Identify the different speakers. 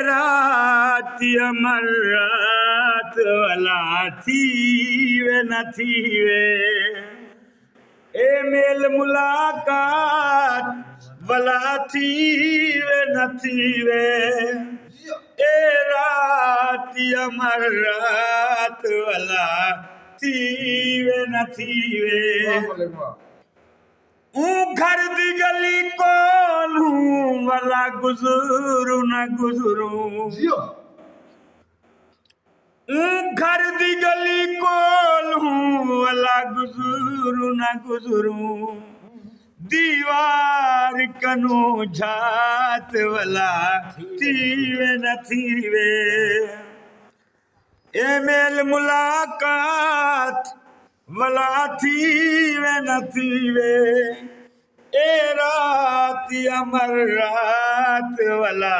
Speaker 1: राति अमर रात वाला थीवे न थीवे ए मेल मुलाकात वाला थीवे न थीवे ए राति अमर रात वाला थीवे न थीवे घर दी गली कोलू वाला गुजरू न गुजरू घर दी गली कोलू वाला गुजरू न गुजरू दीवार कनु झात वाला थीवे न थीवे ए मेल मुलाकात वाला थीवे न थीवे ए राति अमर रात वाला